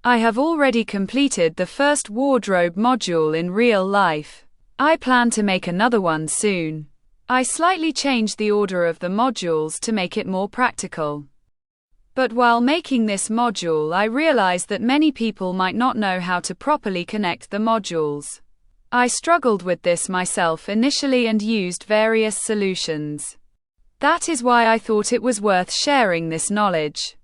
I have already completed the first wardrobe module in real life. I plan to make another one soon. I slightly changed the order of the modules to make it more practical. But while making this module, I realized that many people might not know how to properly connect the modules. I struggled with this myself initially and used various solutions. That is why I thought it was worth sharing this knowledge.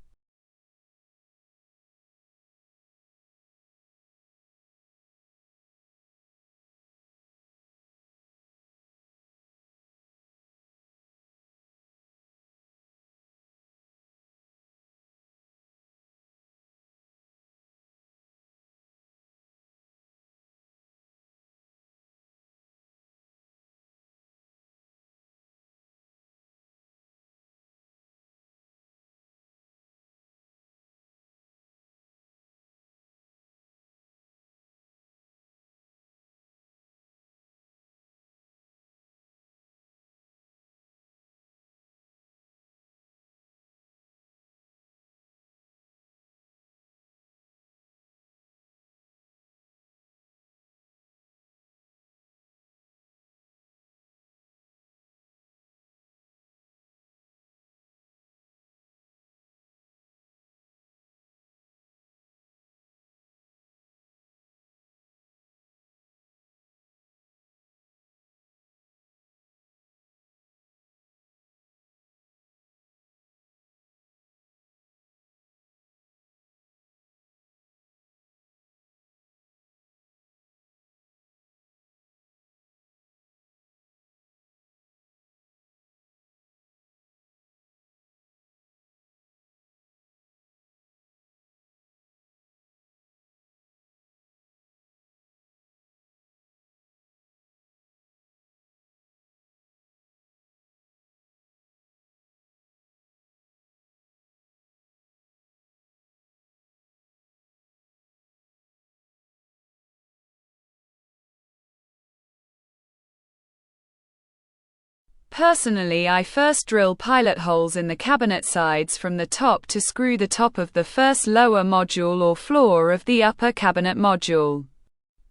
Personally, I first drill pilot holes in the cabinet sides from the top to screw the top of the first lower module or floor of the upper cabinet module.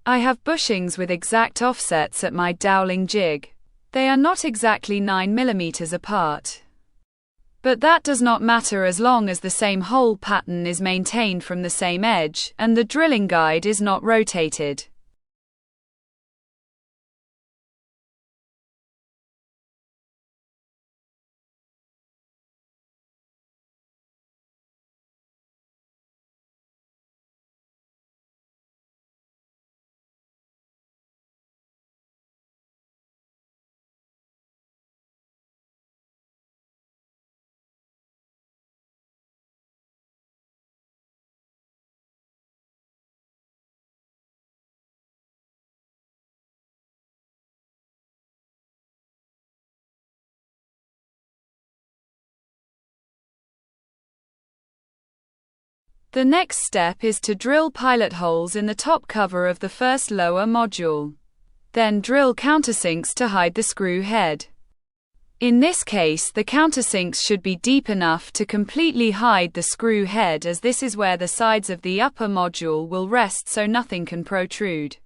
I have bushings with exact offsets at my doweling jig. They are not exactly 9 mm apart. But that does not matter as long as the same hole pattern is maintained from the same edge, and the drilling guide is not rotated. The next step is to drill pilot holes in the top cover of the first lower module. Then drill countersinks to hide the screw head. In this case, the countersinks should be deep enough to completely hide the screw head, as this is where the sides of the upper module will rest so nothing can protrude.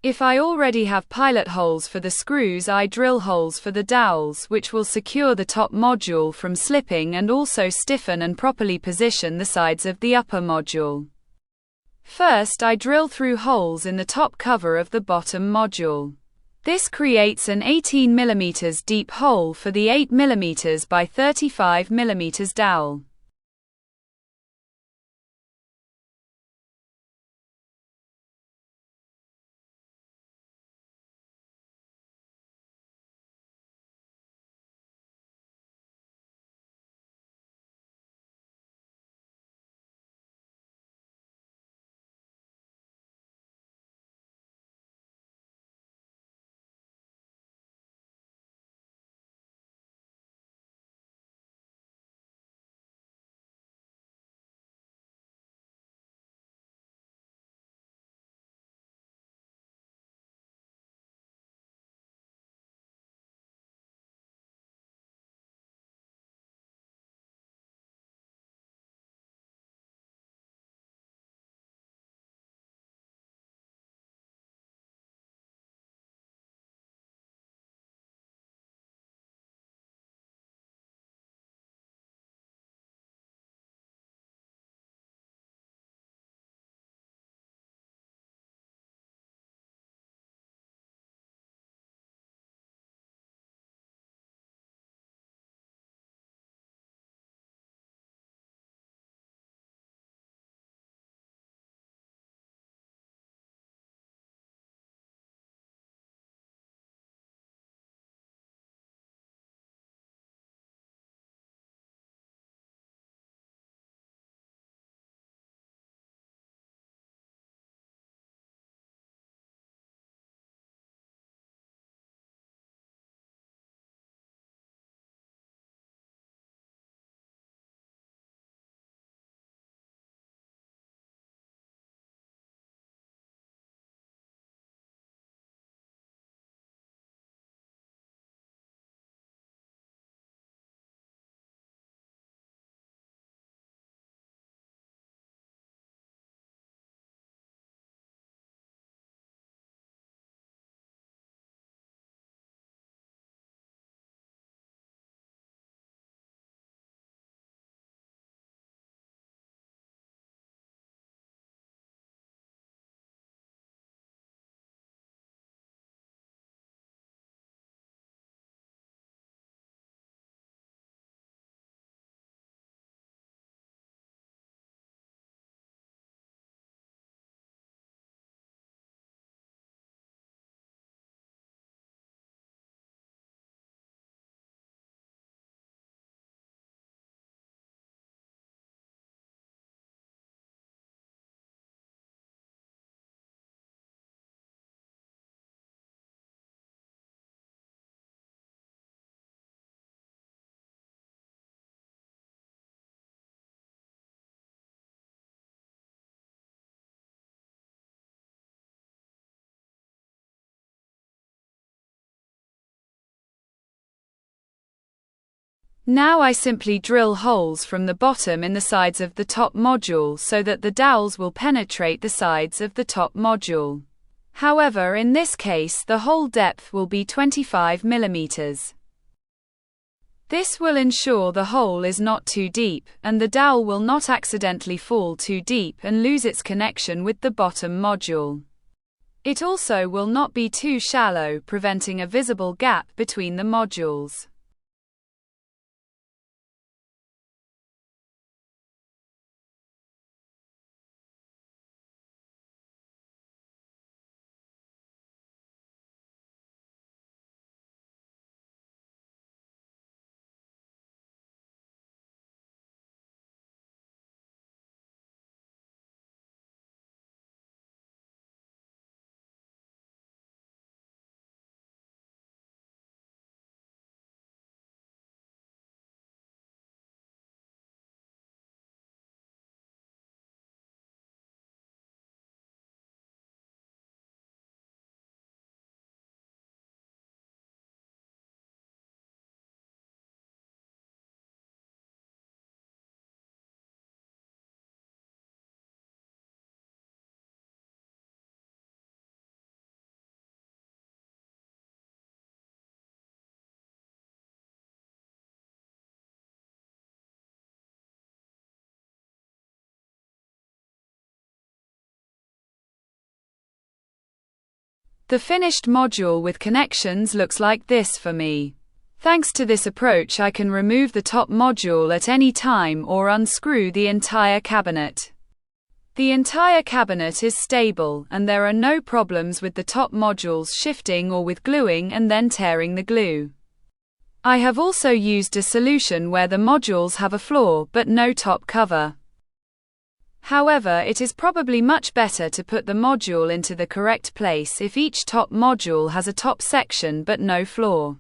If I already have pilot holes for the screws, I drill holes for the dowels, which will secure the top module from slipping and also stiffen and properly position the sides of the upper module. First, I drill through holes in the top cover of the bottom module. This creates an 18 mm deep hole for the 8 mm by 35 mm dowel. Now I simply drill holes from the bottom in the sides of the top module so that the dowels will penetrate the sides of the top module. However, in this case the hole depth will be 25 mm. This will ensure the hole is not too deep, and the dowel will not accidentally fall too deep and lose its connection with the bottom module. It also will not be too shallow, preventing a visible gap between the modules. The finished module with connections looks like this for me. Thanks to this approach, I can remove the top module at any time or unscrew the entire cabinet. The entire cabinet is stable, and there are no problems with the top modules shifting or with gluing and then tearing the glue. I have also used a solution where the modules have a floor but no top cover. However, it is probably much better to put the module into the correct place if each top module has a top section but no floor.